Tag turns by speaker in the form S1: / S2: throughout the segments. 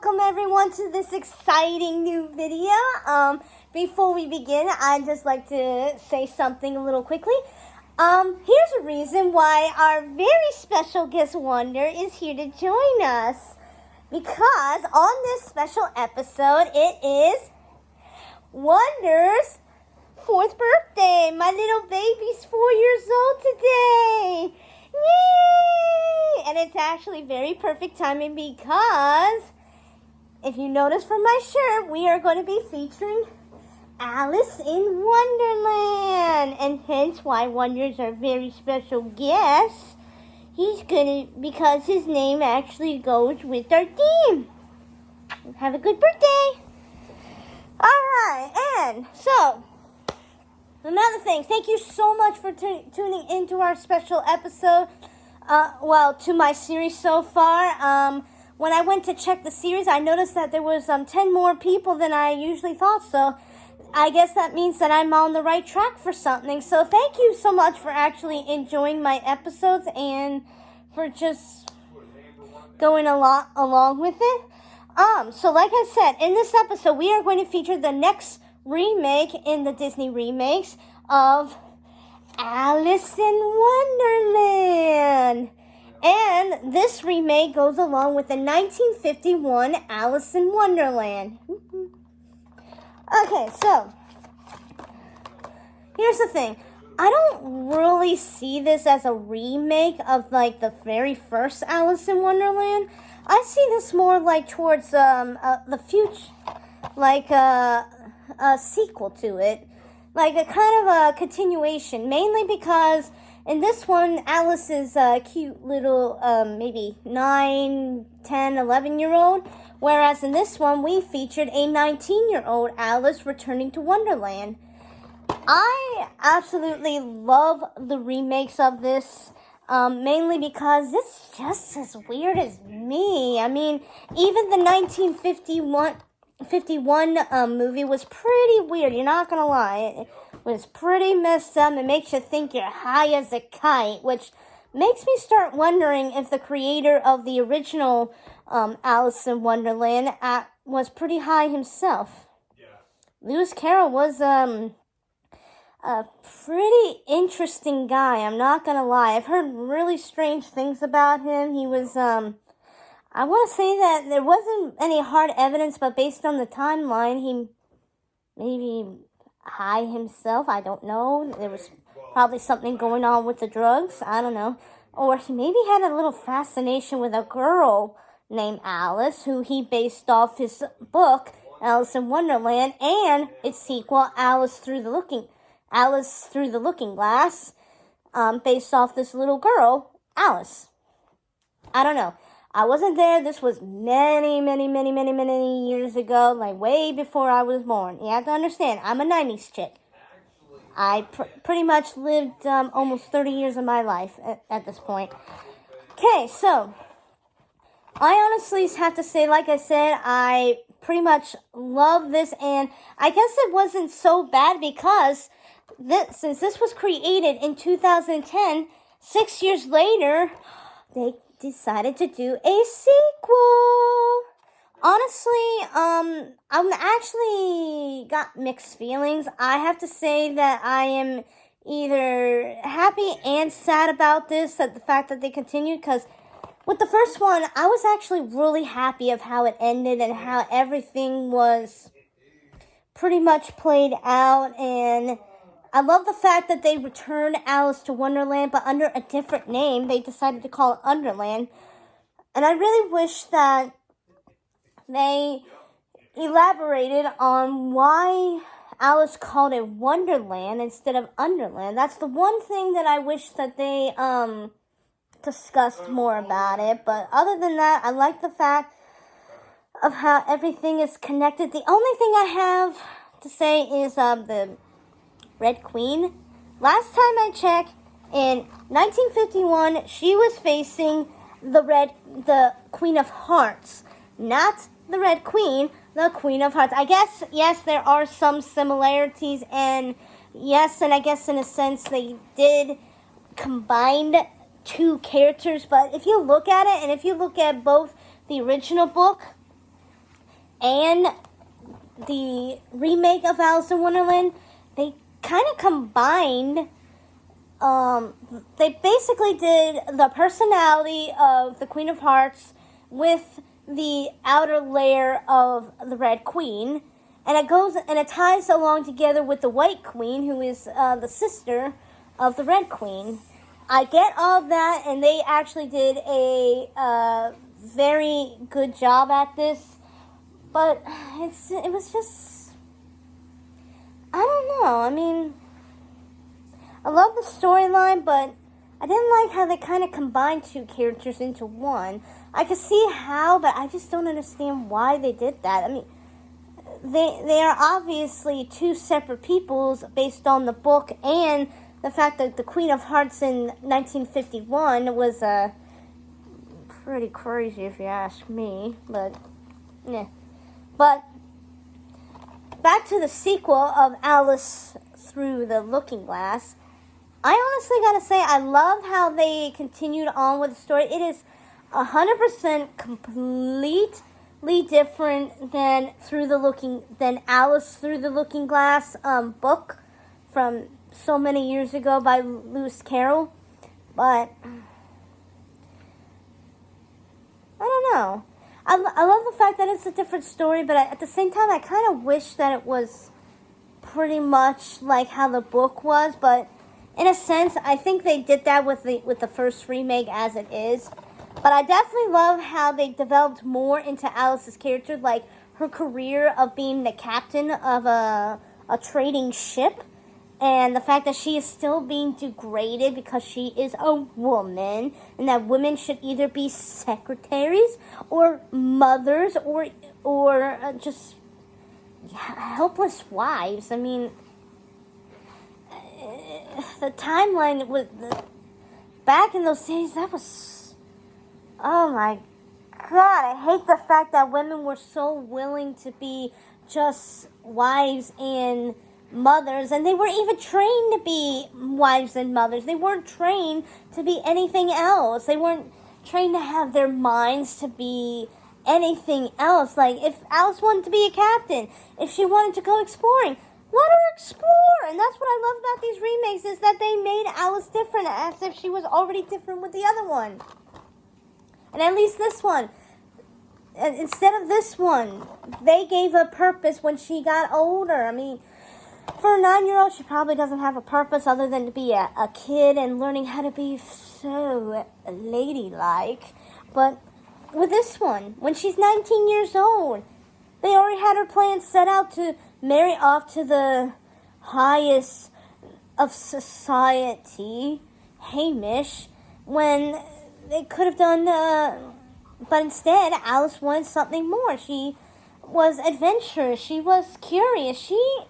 S1: welcome everyone to this exciting new video. Before we begin, I'd just like to say something a little quickly. Here's a reason why our very special guest Wonder is here to join us. Because on this special episode, it is Wonder's 4th birthday. My little baby's 4 years old today. Yay! And it's actually very perfect timing because, if you notice from my shirt, we are going to be featuring Alice in Wonderland. And hence why Wonder's our very special guest. Because his name actually goes with our theme. Have a good birthday. Alright, and so, another thing, thank you so much for tuning into our special episode, to my series so far. When I went to check the series, I noticed that there was 10 more people than I usually thought, so I guess that means that I'm on the right track for something. So thank you so much for actually enjoying my episodes and for just going along with it. So like I said, in this episode, we are going to feature the next remake in the Disney remakes of Alice in Wonderland. And this remake goes along with the 1951 Alice in Wonderland. Okay, so here's the thing. I don't really see this as a remake of like the very first Alice in Wonderland. I see this more like towards the future, like a sequel to it, like a kind of a continuation, mainly because in this one, Alice is a cute little, maybe 9, 10, 11-year-old, whereas in this one, we featured a 19-year-old Alice returning to Wonderland. I absolutely love the remakes of this, mainly because it's just as weird as me. I mean, even the 1951 movie was pretty weird, you're not gonna lie. It was pretty messed up. It makes you think you're high as a kite, which makes me start wondering if the creator of the original Alice in Wonderland was pretty high himself. Yeah. Lewis Carroll was a pretty interesting guy, I'm not gonna lie. I've heard really strange things about him. He was I want to say that there wasn't any hard evidence, but based on the timeline, he maybe high himself. I don't know. There was probably something going on with the drugs. I don't know. Or he maybe had a little fascination with a girl named Alice, who he based off his book, Alice in Wonderland, and its sequel, Alice Through the Looking Glass, based off this little girl, Alice. I don't know. I wasn't there. This was many years ago, like way before I was born. You have to understand, I'm a 90s chick. I pretty much lived almost 30 years of my life at this point. Okay, so I honestly have to say, like I said, I pretty much love this, and I guess it wasn't so bad because since this was created in 2010, 6 years later, they decided to do a sequel. Honestly, I'm actually got mixed feelings. I have to say that I am either happy and sad about this, at the fact that they continued, because with the first one, I was actually really happy of how it ended and how everything was pretty much played out, and I love the fact that they returned Alice to Wonderland, but under a different name. They decided to call it Underland. And I really wish that they elaborated on why Alice called it Wonderland instead of Underland. That's the one thing that I wish that they discussed more about it. But other than that, I like the fact of how everything is connected. The only thing I have to say is the Red Queen. Last time I checked, in 1951, she was facing the Queen of Hearts. Not the Red Queen, the Queen of Hearts. I guess, yes, there are some similarities, and yes, and I guess in a sense they did combine two characters, but if you look at it, and if you look at both the original book and the remake of Alice in Wonderland, they kind of combined. They basically did the personality of the Queen of Hearts with the outer layer of the Red Queen, and it ties along together with the White Queen, who is the sister of the Red Queen. I get all of that, and they actually did a very good job at this, but it was just, I don't know. I mean, I love the storyline, but I didn't like how they kind of combined two characters into one. I could see how, but I just don't understand why they did that. I mean, they are obviously two separate peoples based on the book and the fact that the Queen of Hearts in 1951 was pretty crazy if you ask me, but yeah. But back to the sequel of Alice Through the Looking Glass. I honestly gotta say, I love how they continued on with the story. It is 100% completely different than Alice Through the Looking Glass book from so many years ago by Lewis Carroll. But I don't know. I love the fact that it's a different story, but at the same time, I kind of wish that it was pretty much like how the book was, but in a sense, I think they did that with the first remake as it is. But I definitely love how they developed more into Alice's character, like her career of being the captain of a trading ship, and the fact that she is still being degraded because she is a woman, and that women should either be secretaries or mothers or just helpless wives. I mean, the timeline was back in those days. That was, oh my God! I hate the fact that women were so willing to be just wives and mothers, and they were even trained to be wives and mothers. They weren't trained to be anything else. They weren't trained to have their minds to be anything else. Like, if Alice wanted to be a captain, if she wanted to go exploring, let her explore. And that's what I love about these remakes, is that they made Alice different, as if she was already different with the other one. And at least this one, instead of this one, they gave her purpose when she got older. I mean, for a 9-year-old, she probably doesn't have a purpose other than to be a kid and learning how to be so ladylike. But with this one, when she's 19 years old, they already had her plan set out to marry off to the highest of society, Hamish, when they could have done, but instead, Alice wanted something more. She was adventurous. She was curious. She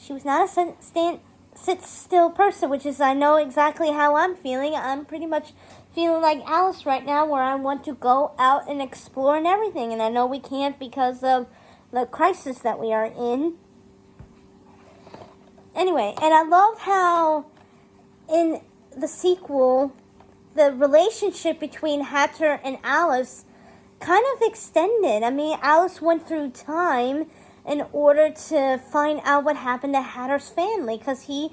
S1: was not a sit-still person, which is, I know exactly how I'm feeling. I'm pretty much feeling like Alice right now, where I want to go out and explore and everything. And I know we can't because of the crisis that we are in. Anyway, and I love how in the sequel, the relationship between Hatter and Alice kind of extended. I mean, Alice went through time in order to find out what happened to Hatter's family, because he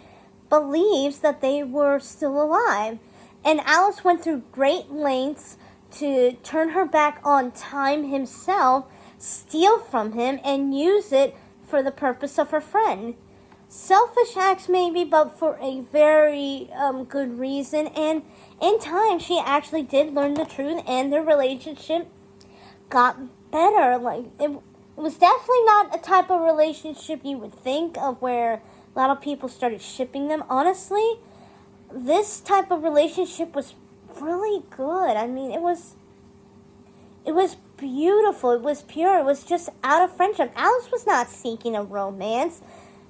S1: believes that they were still alive. And Alice went through great lengths to turn her back on time himself, steal from him, and use it for the purpose of her friend. Selfish acts maybe, but for a very good reason. And in time, she actually did learn the truth, and their relationship got better. Like, it was definitely not a type of relationship you would think of, where a lot of people started shipping them. Honestly, this type of relationship was really good. I mean, it was beautiful. It was pure. It was just out of friendship. Alice was not seeking a romance.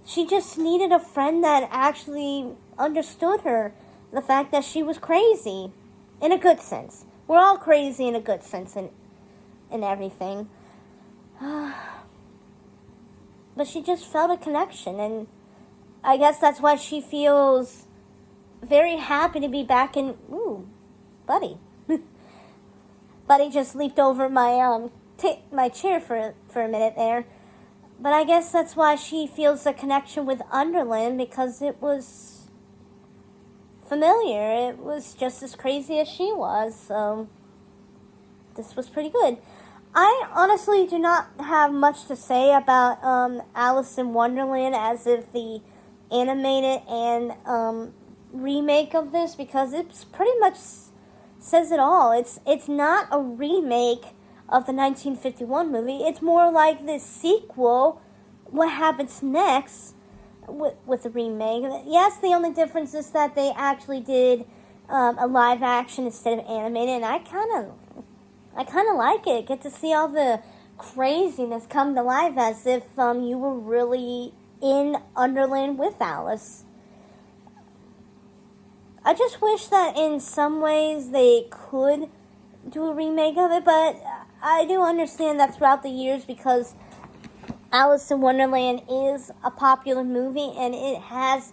S1: She just needed a friend that actually understood her. The fact that she was crazy, in a good sense. We're all crazy in a good sense and everything. But she just felt a connection, and I guess that's why she feels very happy to be back in... Ooh, Buddy. Buddy just leaped over my my chair for a minute there. But I guess that's why she feels a connection with Wonderland, because it was familiar. It was just as crazy as she was, so this was pretty good. I honestly do not have much to say about Alice in Wonderland as if the animated and remake of this, because it's pretty much says it all. It's not a remake of the 1951 movie. It's more like the sequel, what happens next with the remake. Yes, the only difference is that they actually did a live action instead of animated, and I kind of like it. Get to see all the craziness come to life as if you were really in Wonderland with Alice. I just wish that in some ways they could do a remake of it, but I do understand that throughout the years, because Alice in Wonderland is a popular movie and it has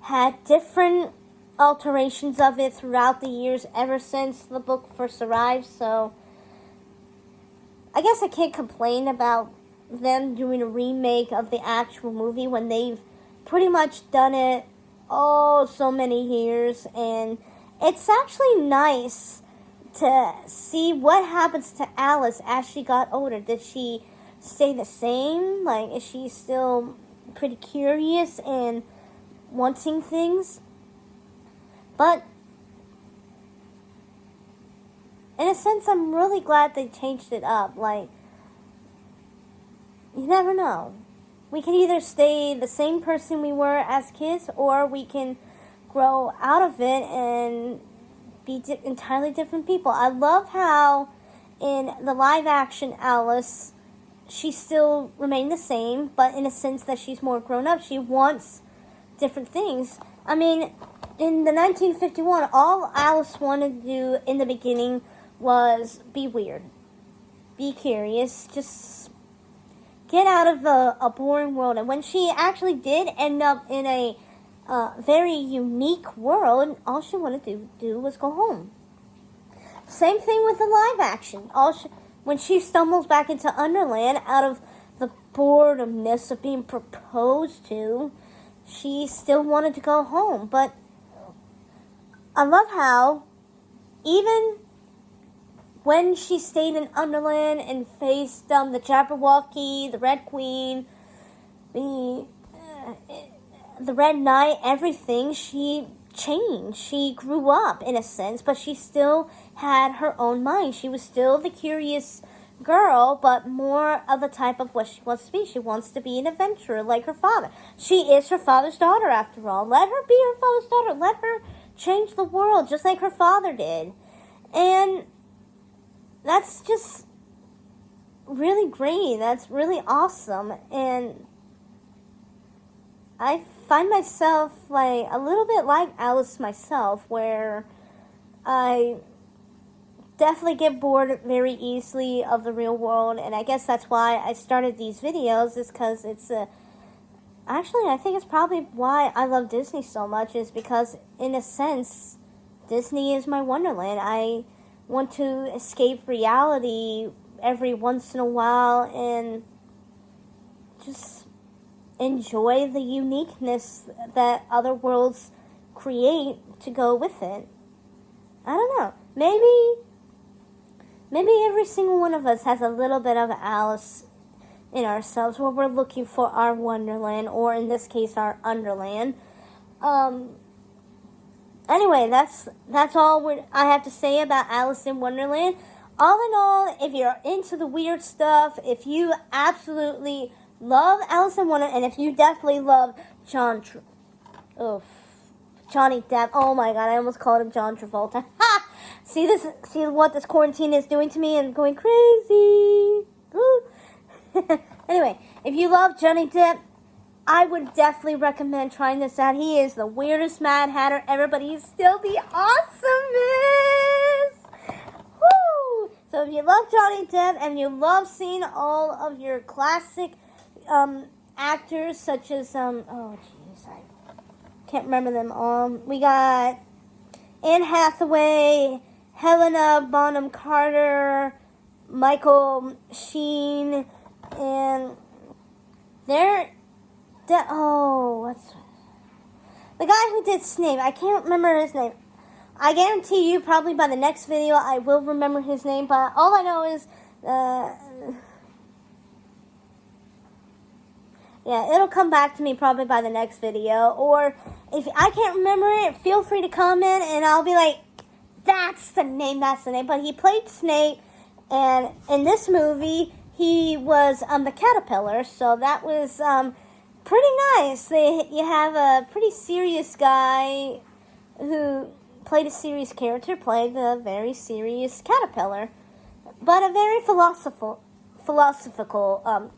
S1: had different alterations of it throughout the years ever since the book first arrived, so I guess I can't complain about them doing a remake of the actual movie when they've pretty much done it so many years, and it's actually nice to see what happens to Alice as she got older. Did she stay the same? Like, is she still pretty curious and wanting things? But in a sense, I'm really glad they changed it up. Like, you never know. We can either stay the same person we were as kids, or we can grow out of it and be entirely different people. I love how in the live action Alice, she still remained the same, but in a sense that she's more grown up. She wants different things. I mean, in the 1951, all Alice wanted to do in the beginning was be weird, be curious, just get out of a boring world. And when she actually did end up in a very unique world, all she wanted to do was go home. Same thing with the live action. When she stumbles back into Wonderland out of the boredomness of being proposed to, she still wanted to go home. But I love how even when she stayed in Wonderland and faced the Jabberwocky, the Red Queen, the Red Knight, everything, she changed. She grew up, in a sense, but she still had her own mind. She was still the curious girl, but more of the type of what she wants to be. She wants to be an adventurer like her father. She is her father's daughter, after all. Let her be her father's daughter. Let her change the world, just like her father did. And that's just really great. That's really awesome. And I find myself like a little bit like Alice myself, where I definitely get bored very easily of the real world, and I guess that's why I started these videos, is because actually I think it's probably why I love Disney so much, is because in a sense Disney is my Wonderland. I want to escape reality every once in a while and just enjoy the uniqueness that other worlds create to go with it. I don't know. Maybe every single one of us has a little bit of Alice in ourselves, where we're looking for our Wonderland, or in this case, our Underland. Anyway, that's all I have to say about Alice in Wonderland. All in all, if you're into the weird stuff, if you absolutely love Alice in Wonderland, and if you definitely love Johnny Depp. Oh my God, I almost called him John Travolta. Ha! See what this quarantine is doing to me? I'm going crazy. Anyway, if you love Johnny Depp, I would definitely recommend trying this out. He is the weirdest Mad Hatter ever, but he's still the awesomest. Woo! So if you love Johnny Depp and you love seeing all of your classic actors, such as I can't remember them all. We got Anne Hathaway, Helena Bonham Carter, Michael Sheen, and what's the guy who did Snape? I can't remember his name. I guarantee you, probably by the next video, I will remember his name. But all I know is, yeah, it'll come back to me probably by the next video. Or if I can't remember it, feel free to comment, and I'll be like, that's the name. But he played Snape, and in this movie, he was the caterpillar. So that was pretty nice. You have a pretty serious guy who played a serious character, played a very serious caterpillar, but a very philosophical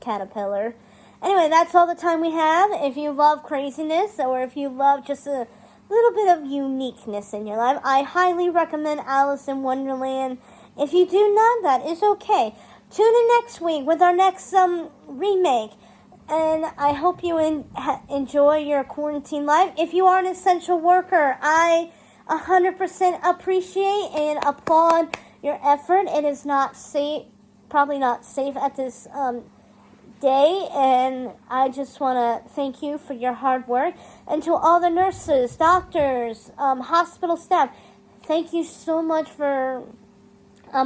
S1: caterpillar. Anyway, that's all the time we have. If you love craziness, or if you love just a little bit of uniqueness in your life, I highly recommend Alice in Wonderland. If you do not, that is okay. Tune in next week with our next remake. And I hope you enjoy your quarantine life. If you are an essential worker, I 100% appreciate and applaud your effort. It is not safe, probably not safe at this day, and I just want to thank you for your hard work. And to all the nurses, doctors, hospital staff, thank you so much for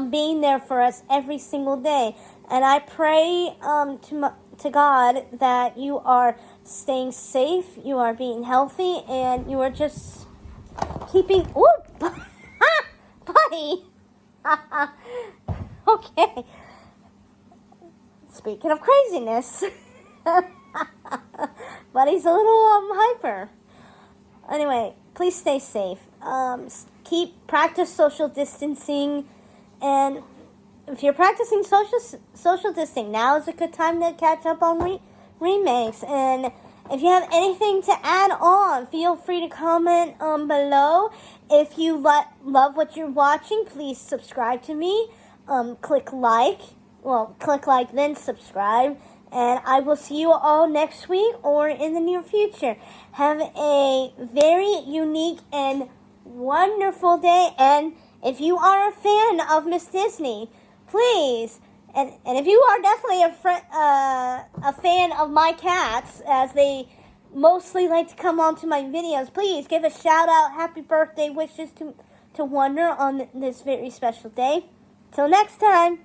S1: being there for us every single day. And I pray to God that you are staying safe, you are being healthy, and you are just keeping... Ooh, buddy! Okay. Speaking of craziness, buddy's a little hyper. Anyway, please stay safe. Practice social distancing, and if you're practicing social distancing, now is a good time to catch up on remakes. And if you have anything to add on, feel free to comment below. If you love what you're watching, please subscribe to me. Click like, then subscribe. And I will see you all next week or in the near future. Have a very unique and wonderful day. And if you are a fan of Miss Disney, please, and if you are definitely a fan of my cats, as they mostly like to come onto my videos, please give a shout out, happy birthday wishes to Wonder on this very special day. Till next time.